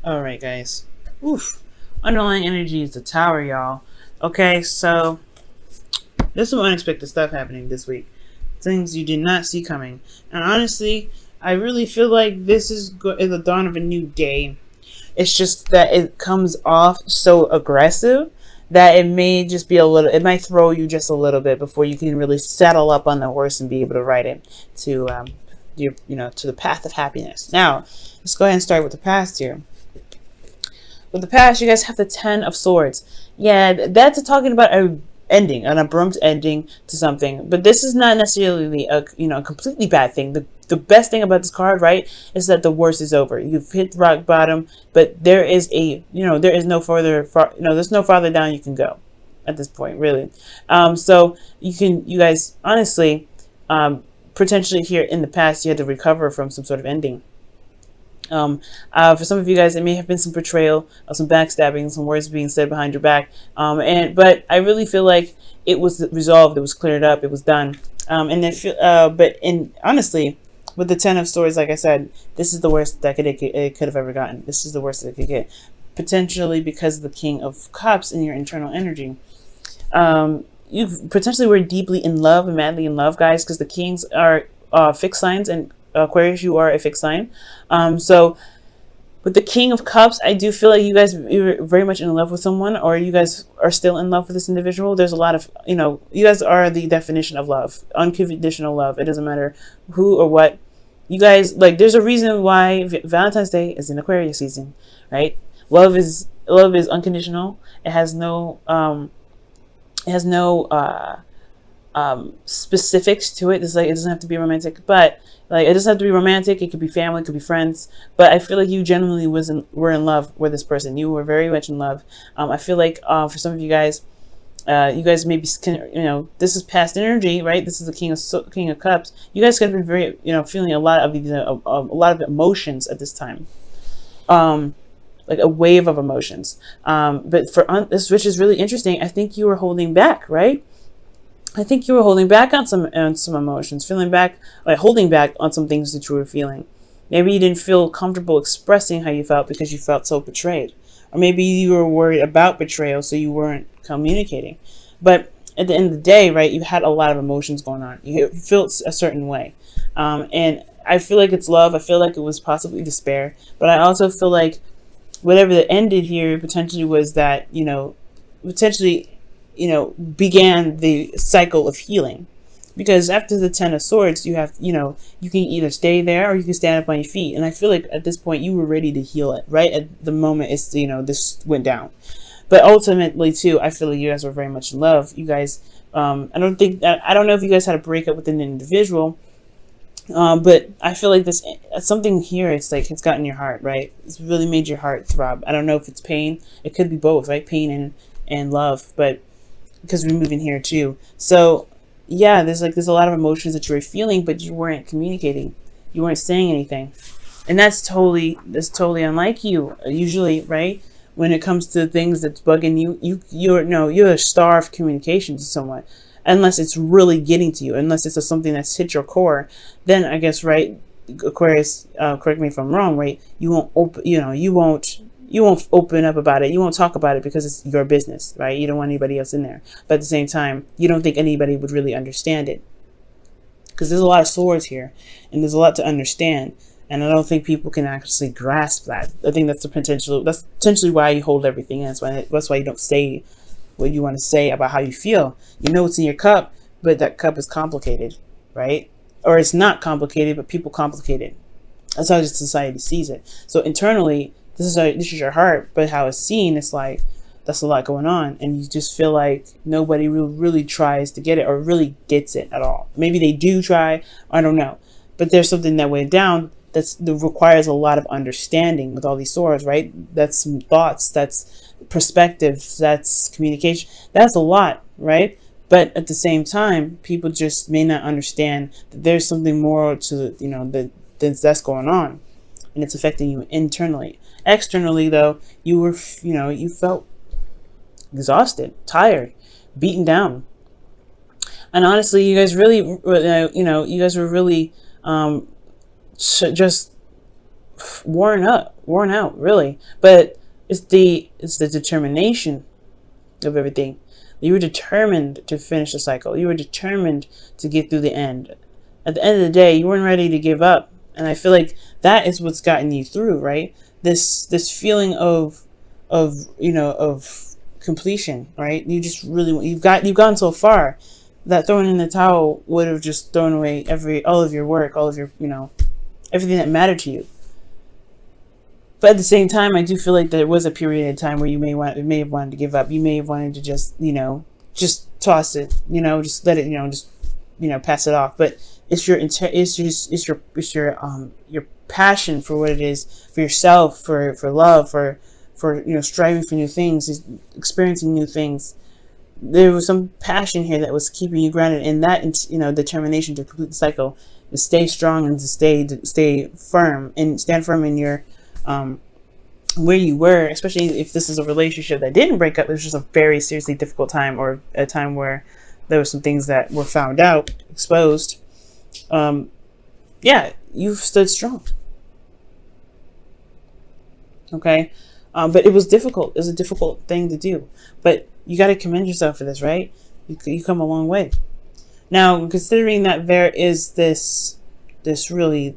Alright, guys. Oof. Underlying energy is the tower, y'all. Okay, so there's some unexpected stuff happening this week. Things you did not see coming. And honestly, I really feel like this is the dawn of a new day. It's just that it comes off so aggressive that it may just be a little, it might throw you just a little bit before you can really settle up on the horse and be able to ride it to, to the path of happiness. Now, let's go ahead and start with the past here. With the past, you guys have the Ten of Swords. Yeah, that's talking about a ending, an abrupt ending to something. But this is not necessarily a completely bad thing. The best thing about this card, right, is that the worst is over. You've hit rock bottom, but there is there's no farther down you can go at this point, really. So you guys honestly, potentially here in the past, you had to recover from some sort of ending. For some of you guys, it may have been some betrayal, some backstabbing, some words being said behind your back. But I really feel like it was resolved, it was cleared up, it was done. Honestly, with the Ten of Swords, like I said, this is the worst that it could have ever gotten. This is the worst that it could get, potentially because of the King of Cups in your internal energy. You potentially were deeply in love and madly in love, guys, because the Kings are fixed signs, and Aquarius, you are a fixed sign. So with the King of Cups, I do feel like you guys are very much in love with someone, or you guys are still in love with this individual. There's a lot of, you guys are the definition of love, unconditional love. It doesn't matter who or what. You guys, like, there's a reason why Valentine's Day is in Aquarius season, right? Love is unconditional. It has no specifics to it. It's like, it doesn't have to be romantic, but like, it doesn't have to be romantic. It could be family, it could be friends. But I feel like you genuinely were in love with this person. You were very much in love. I feel like for some of you guys maybe this is past energy, right? This is the King of Cups. You guys could have been very feeling a lot of these a lot of emotions at this time. Like a wave of emotions. But for this, which is really interesting, I think you were holding back, right? I think you were holding back on some emotions, holding back on some things that you were feeling. Maybe you didn't feel comfortable expressing how you felt because you felt so betrayed. Or maybe you were worried about betrayal, so you weren't communicating. But at the end of the day, right, you had a lot of emotions going on. You felt a certain way. And I feel like it's love. I feel like it was possibly despair. But I also feel like whatever that ended here potentially was that, began the cycle of healing. Because after the Ten of Swords, you have, you can either stay there or you can stand up on your feet. And I feel like at this point you were ready to heal it, right? At the moment it's, this went down. But ultimately too, I feel like you guys were very much in love. You guys, I don't know if you guys had a breakup with an individual, but I feel like this, something here, it's like, it's gotten your heart, right? It's really made your heart throb. I don't know if it's pain. It could be both, right? Pain and love, but because we're moving here too. So yeah, there's a lot of emotions that you were feeling, but you weren't communicating. You weren't saying anything. And that's totally unlike you, usually, right? When it comes to things that's bugging you, you're a star of communication to someone. Unless it's really getting to you, unless it's something that's hit your core, then I guess, right, Aquarius, correct me if I'm wrong, right? You won't open up about it. You won't talk about it because it's your business, right? You don't want anybody else in there. But at the same time, you don't think anybody would really understand it. Because there's a lot of swords here, and there's a lot to understand. And I don't think people can actually grasp that. I think that's potentially why you hold everything in. That's why you don't say what you want to say about how you feel. You know it's in your cup, but that cup is complicated, right? Or it's not complicated, but people complicate it. That's how society sees it. So internally, this is your heart, but how it's seen, it's like, that's a lot going on, and you just feel like nobody really tries to get it or really gets it at all. Maybe they do try, I don't know, but there's something that went down that requires a lot of understanding with all these swords, right? That's some thoughts, that's perspective, that's communication, that's a lot, right? But at the same time, people just may not understand that there's something more to that's going on, and it's affecting you internally. Externally, though, you felt exhausted, tired, beaten down. And honestly, you guys really, you guys were really just worn out, really. But it's the determination of everything. You were determined to finish the cycle. You were determined to get through the end. At the end of the day, you weren't ready to give up. And I feel like that is what's gotten you through, right? This feeling of completion, right? You just really you've gone so far that throwing in the towel would have just thrown away all of your work, all of your, everything that mattered to you. But at the same time, I do feel like there was a period of time where you may have wanted to give up. You may have wanted to just toss it, just let it, pass it off. But it's your passion for what it is, for yourself, for love, for striving for new things, experiencing new things. There was some passion here that was keeping you grounded, and that determination to complete the cycle, to stay strong and to stay firm and stand firm in your where you were, especially if this is a relationship that didn't break up. It was just a very seriously difficult time, or a time where there were some things that were found out, exposed. Yeah, you've stood strong. Okay. But it was difficult. It was a difficult thing to do, but you got to commend yourself for this, right? You come a long way. Now, considering that there is this really,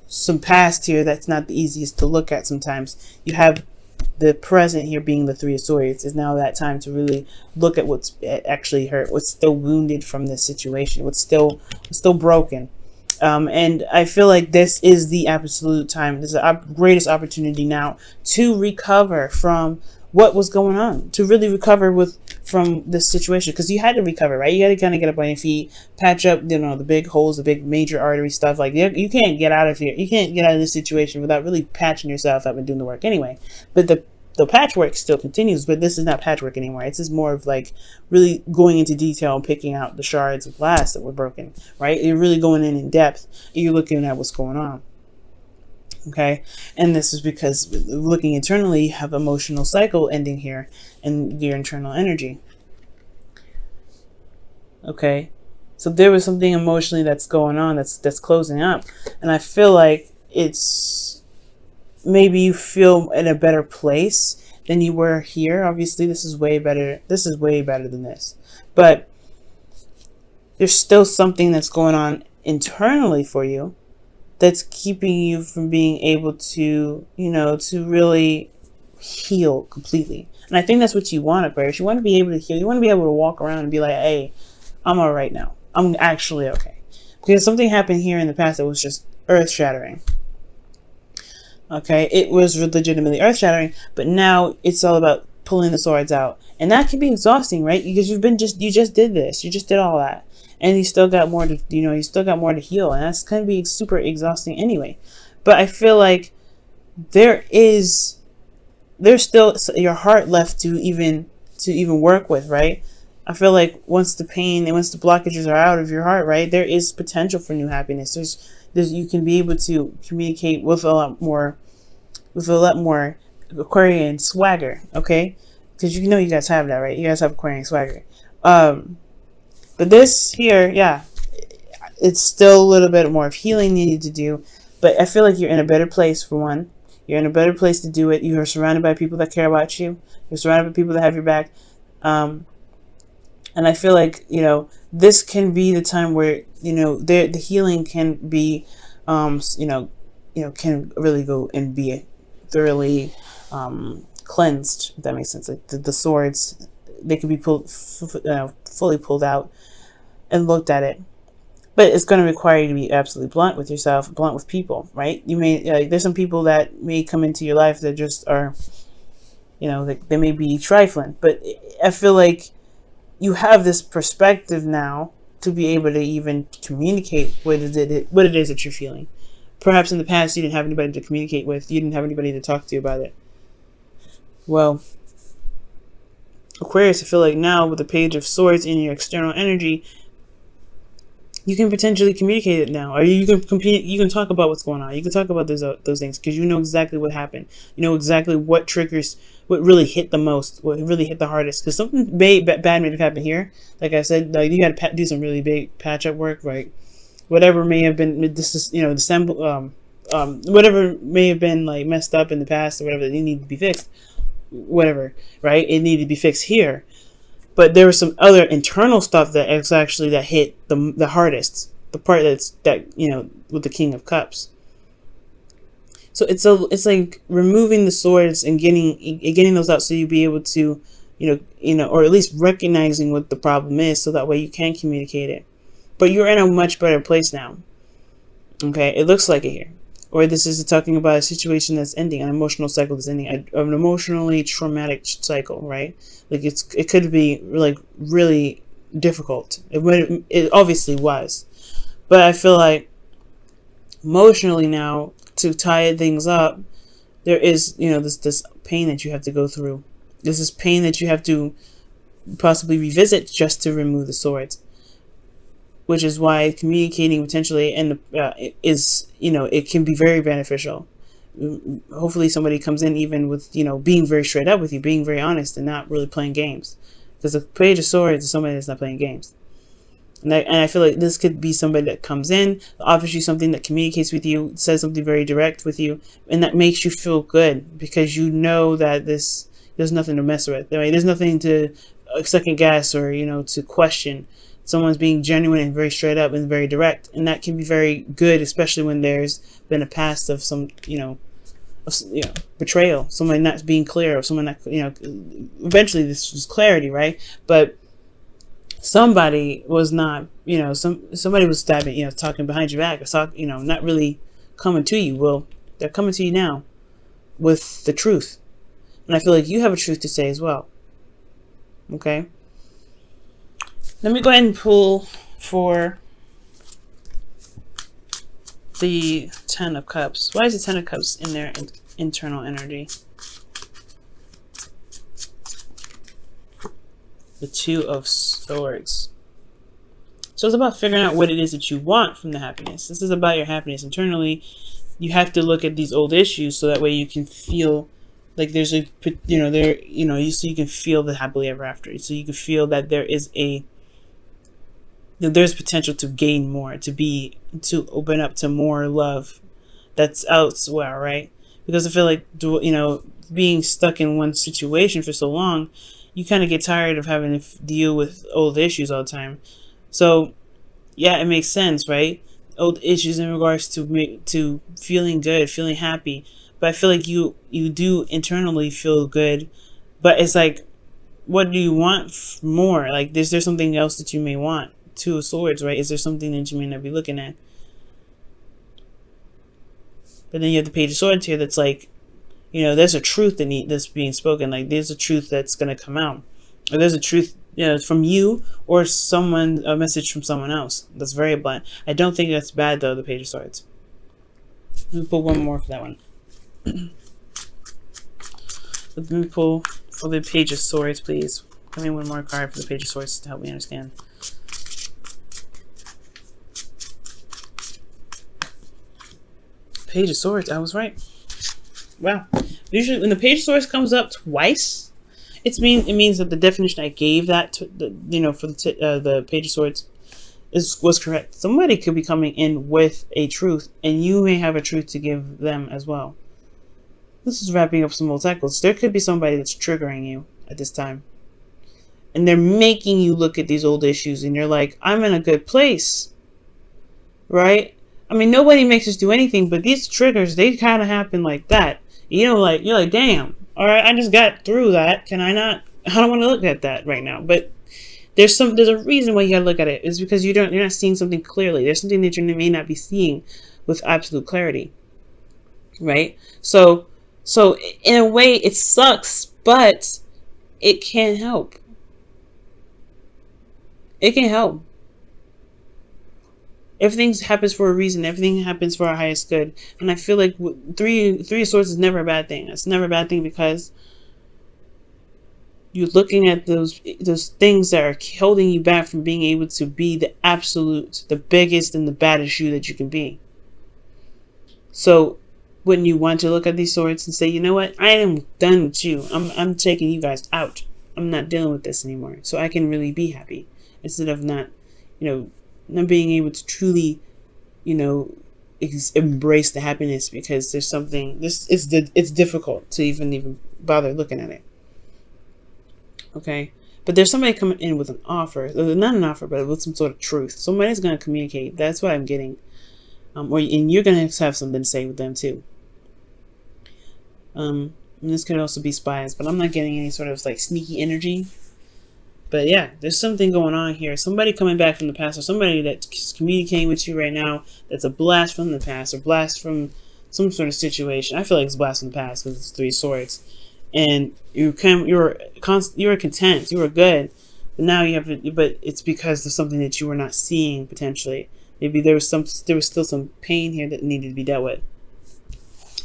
some past here that's not the easiest to look at sometimes. You have the present here being the Three of Swords. Is now that time to really look at what's actually hurt, what's still wounded from this situation, what's still broken. And I feel like this is the absolute time. This is the greatest opportunity now to recover from what was going on, to really recover from this situation, because you had to recover, right? You had to kind of get up on your feet, patch up, the big holes, the big major artery stuff. Like, you can't get out of here. You can't get out of this situation without really patching yourself up and doing the work anyway. But the patchwork still continues, but this is not patchwork anymore. It's just more of like really going into detail and picking out the shards of glass that were broken, right? You're really going in depth, and you're looking at what's going on. Okay, and this is because looking internally, you have emotional cycle ending here and your internal energy. Okay, so there was something emotionally that's going on, that's closing up, and I feel like it's maybe you feel in a better place than you were here. Obviously, this is way better. This is way better than this, but there's still something that's going on internally for you that's keeping you from being able to, to really heal completely. And I think that's what you want, Aquarius. You want to be able to heal. You want to be able to walk around and be like, hey, I'm all right now. I'm actually okay. Because something happened here in the past that was just earth-shattering. Okay, it was legitimately earth-shattering, but now it's all about pulling the swords out. And that can be exhausting, right? Because you just did this. You just did all that. And you still got more to, you still got more to heal. And that's going to be super exhausting anyway. But I feel like there's still your heart left to even work with, right? I feel like once the pain and once the blockages are out of your heart, right, there is potential for new happiness. There's you can be able to communicate with a lot more Aquarian swagger, okay? Because you guys have that, right? You guys have Aquarian swagger. But this here, yeah, it's still a little bit more of healing needed to do. But I feel like you're in a better place, for one. You're in a better place to do it. You are surrounded by people that care about you. You're surrounded by people that have your back. And I feel like, this can be the time where, the healing can be, can really go and be thoroughly cleansed, if that makes sense. Like the swords, they can be fully pulled out and looked at it. But it's going to require you to be absolutely blunt with yourself, blunt with people, right? You may, there's some people that may come into your life that just are, they may be trifling. But I feel like you have this perspective now to be able to even communicate what it is that you're feeling. Perhaps in the past you didn't have anybody to communicate with. You didn't have anybody to talk to about it. Well, Aquarius, I feel like now with the Page of Swords in your external energy, you can potentially communicate it now, or you can talk about what's going on. You can talk about those things because you know exactly what happened. You know exactly what triggers, what really hit the most, what really hit the hardest. Because something bad may have happened here. Like I said, like you got to do some really big patch-up work, right? Whatever may have been, this is the whatever may have been like messed up in the past or whatever that needed to be fixed, whatever, right? It needed to be fixed here. But there was some other internal stuff that actually that hit the hardest, the part that with the King of Cups. So it's like removing the swords and getting those out, so you'll be able to or at least recognizing what the problem is, so that way you can communicate it. But you're in a much better place now. Okay, it looks like it here. Or this is talking about a situation that's ending, an emotional cycle that's ending, an emotionally traumatic cycle, right? Like it could be like really difficult. It obviously was. But I feel like emotionally now, to tie things up, there is, this pain that you have to go through. This is pain that you have to possibly revisit just to remove the swords. Which is why communicating potentially it can be very beneficial. Hopefully somebody comes in even with, being very straight up with you, being very honest and not really playing games. Because the Page of Swords is somebody that's not playing games. And I feel like this could be somebody that comes in, offers you something, that communicates with you, says something very direct with you, and that makes you feel good because you know that there's nothing to mess with. There's nothing to second guess or, to question. Someone's being genuine and very straight up and very direct, and that can be very good, especially when there's been a past of some, betrayal, someone not being clear, or someone not, eventually this was clarity, right? But somebody was not, somebody was stabbing, talking behind your back, or not really coming to you. Well, they're coming to you now with the truth, and I feel like you have a truth to say as well. Okay. Let me go ahead and pull for the Ten of Cups. Why is the Ten of Cups in their internal energy? The Two of Swords. So it's about figuring out what it is that you want from the happiness. This is about your happiness internally. You have to look at these old issues so that way you can feel like there's a, so you can feel the happily ever after. So you can feel that there is there's potential to gain more, to open up to more love that's elsewhere, right? Because I feel like, being stuck in one situation for so long, you kind of get tired of having to deal with old issues all the time. So, yeah, it makes sense, right? Old issues in regards to feeling good, feeling happy. But I feel like you do internally feel good, but it's like, what do you want more? Like, is there something else that you may want? Two of Swords, right? Is there something that you may not be looking at? But then you have the Page of Swords here that's like, there's a truth that's being spoken. Like, there's a truth that's going to come out. Or there's a truth, from you or a message from someone else. That's very blunt. I don't think that's bad, though, the Page of Swords. Let me pull one more for that one. Let me pull for the Page of Swords, please. Give me one more card for the Page of Swords to help me understand. Page of Swords, I was right. Wow. Usually when the Page of Swords comes up twice, it means that the definition I gave that to for the Page of Swords was correct. Somebody could be coming in with a truth, and you may have a truth to give them as well. This is wrapping up some old cycles. There could be somebody that's triggering you at this time, and they're making you look at these old issues, and you're like, I'm in a good place, right? I mean, nobody makes us do anything, but these triggers, they kind of happen like that. You're like, damn, all right, I just got through that. Can I not? I don't want to look at that right now. But there's a reason why you gotta look at it. It's because you're not seeing something clearly. There's something that you may not be seeing with absolute clarity, right? So in a way, it sucks, but it can help. It can help. Everything happens for a reason. Everything happens for our highest good. And I feel like three of Swords is never a bad thing. It's never a bad thing because you're looking at those things that are holding you back from being able to be the absolute, the biggest and the baddest you that you can be. So wouldn't you want to look at these swords and say, you know what? I am done with you. I'm taking you guys out. I'm not dealing with this anymore. So I can really be happy instead of not being able to truly, embrace the happiness, because there's something, it's difficult to even bother looking at it. Okay. But there's somebody coming in with an offer, not an offer, but with some sort of truth. Somebody's going to communicate. That's what I'm getting. And you're going to have something to say with them too. And this could also be spies, but I'm not getting any sort of like sneaky energy. But yeah, there's something going on here. Somebody coming back from the past, or somebody that's communicating with you right now that's a blast from the past, or blast from some sort of situation. I feel like it's blast from the past because it's 3 swords. And you were content, you were good, but now you have, but it's because of something that you were not seeing potentially. Maybe there was still some pain here that needed to be dealt with.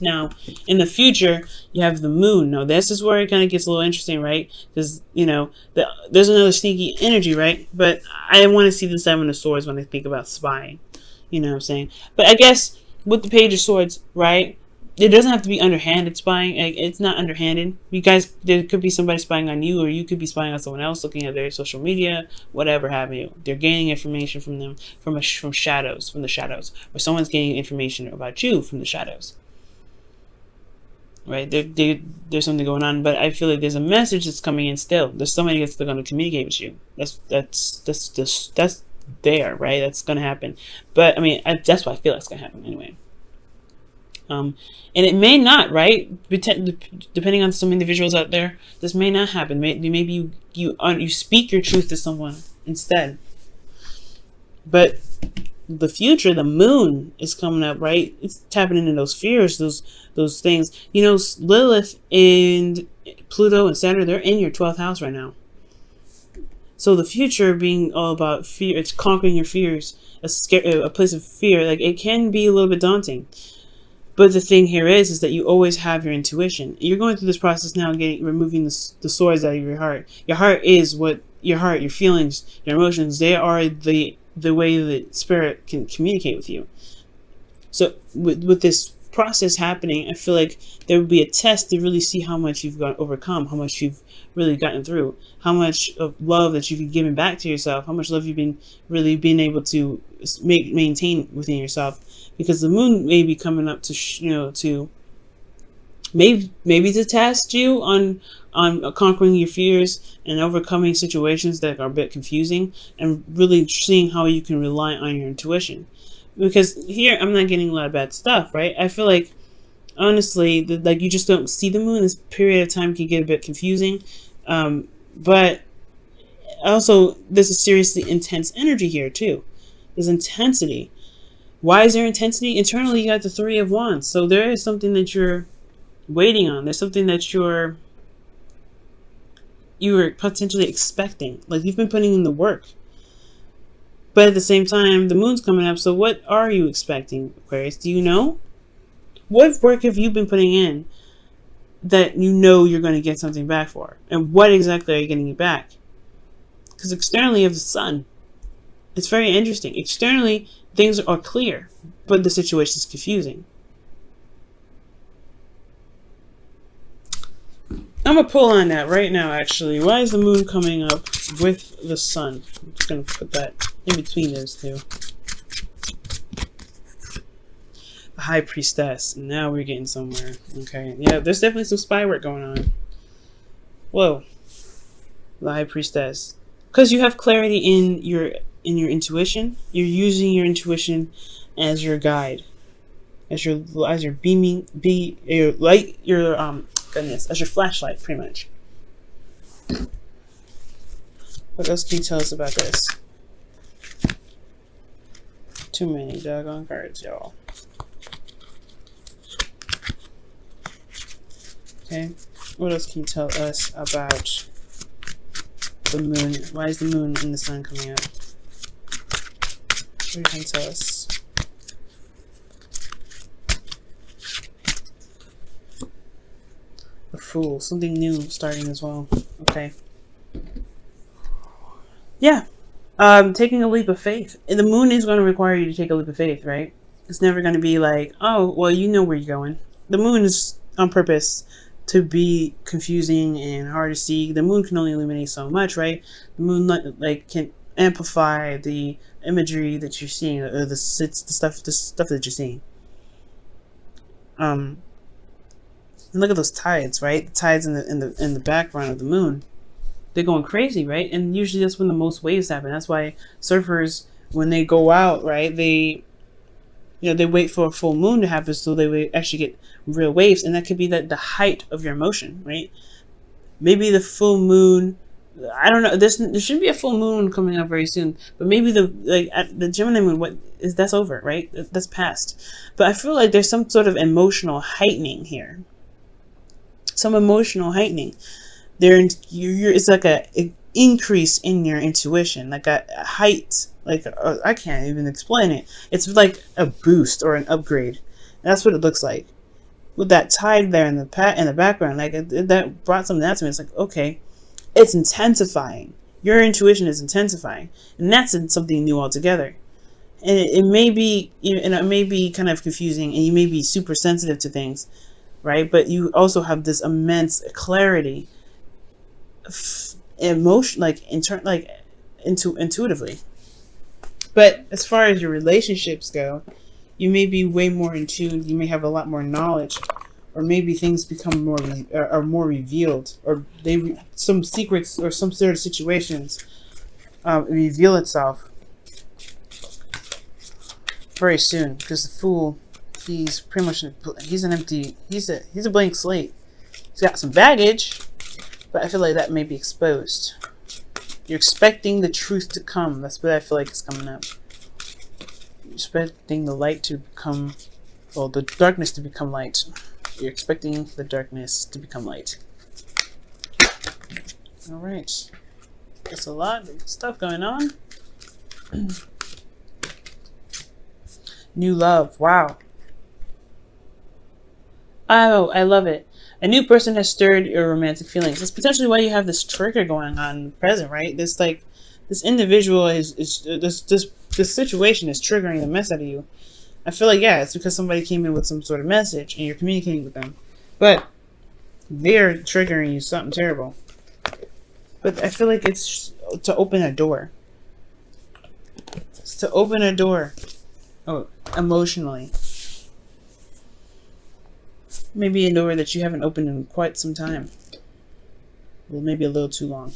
Now, in the future, you have the moon. Now, this is where it kind of gets a little interesting, right? Because, you know, there's another sneaky energy, right? But I want to see the 7 of Swords when I think about spying. You know what I'm saying? But I guess with the Page of Swords, right? It doesn't have to be underhanded spying. It's not underhanded. You guys, there could be somebody spying on you, or you could be spying on someone else, looking at their social media, whatever have you. They're gaining information from them, from the shadows, or someone's gaining information about you from the shadows. Right? There's something going on, but I feel like there's a message that's coming in still. There's somebody that's still going to communicate with you. That's there, right? That's going to happen. But I mean, that's what I feel like it's going to happen anyway. And it may not, right? Depending on some individuals out there, this may not happen. Maybe you speak your truth to someone instead. But the future, the moon is coming up, right? It's tapping into those fears, those things. You know, Lilith and Pluto and Saturn, they're in your 12th house right now. So the future being all about fear, it's conquering your fears, a place of fear. Like, it can be a little bit daunting. But the thing here is that you always have your intuition. You're going through this process now, removing the swords out of your heart. Your heart is what your feelings, your emotions, they are the way that spirit can communicate with you. So with this process happening, I feel like there would be a test to really see how much you've overcome, how much you've really gotten through, how much of love that you've given back to yourself, how much love you've been able to maintain within yourself. Because the moon may be coming up to maybe to test you on conquering your fears and overcoming situations that are a bit confusing, and really seeing how you can rely on your intuition. Because here I'm not getting a lot of bad stuff, right? I feel like, honestly, like, you just don't see the moon. This period of time can get a bit confusing, but also there's a seriously intense energy here too. There's intensity. Why is there intensity? Internally, you got the 3 of Wands. So there is something that you're waiting on. There's something that you were potentially expecting. Like, you've been putting in the work. But at the same time, the moon's coming up. So what are you expecting, Aquarius? Do you know? What work have you been putting in that you know you're going to get something back for? And what exactly are you getting back? Because externally, you have the sun. It's very interesting. Externally, things are clear, but the situation is confusing. I'm going to pull on that right now, actually. Why is the moon coming up with the sun? I'm just going to put that in between those two. The High Priestess. Now we're getting somewhere. Okay. Yeah, there's definitely some spy work going on. Whoa. The High Priestess. Because you have clarity in your intuition. You're using your intuition as your guide, as your beaming, your light, as your flashlight, pretty much. What else can you tell us about this? Too many doggone cards, y'all. Okay, what else can you tell us about the moon? Why is the moon and the sun coming up? What can you tell us? The Fool. Something new starting as well. Okay. Yeah. Taking a leap of faith. And the moon is going to require you to take a leap of faith, right? It's never going to be like, oh, well, you know where you're going. The moon is on purpose to be confusing and hard to see. The moon can only illuminate so much, right? The moon, like, can amplify the imagery that you're seeing, or the stuff that you're seeing. And look at those tides, right? The tides in the background of the moon. They're going crazy, right? And usually that's when the most waves happen. That's why surfers, when they go out, right, they wait for a full moon to happen so they actually get real waves, and that could be the height of your emotion, right? Maybe the full moon, I don't know. There should be a full moon coming up very soon, but maybe the Gemini moon, that's over, right? That's past. But I feel like there's some sort of emotional heightening here. Some emotional heightening. It's like an increase in your intuition, like a height. Like I can't even explain it. It's like a boost or an upgrade. That's what it looks like. With that tide there in the background, like that brought something out to me. It's like, okay, it's intensifying. Your intuition is intensifying, and that's something new altogether. And it may be, and it may be kind of confusing, and you may be super sensitive to things, right? But you also have this immense clarity, emotion, intuitively. But as far as your relationships go, you may be way more in tune. You may have a lot more knowledge, or maybe things become more revealed, or some secrets or some sort of situations reveal itself very soon. Because the Fool, he's pretty much he's a blank slate. He's got some baggage, but I feel like that may be exposed. You're expecting the truth to come. That's what I feel like is coming up. You're expecting the light to become, well, the darkness to become light. You're expecting the darkness to become light. Alright. There's a lot of stuff going on. New love. Wow. Oh, I love it. A new person has stirred your romantic feelings. That's potentially why you have this trigger going on in the present, right? This individual this situation is triggering the mess out of you. I feel like, yeah, it's because somebody came in with some sort of message and you're communicating with them. But they're triggering you something terrible. But I feel like it's to open a door. It's to open a door. Oh, emotionally. Maybe a door that you haven't opened in quite some time. Well, maybe a little too long.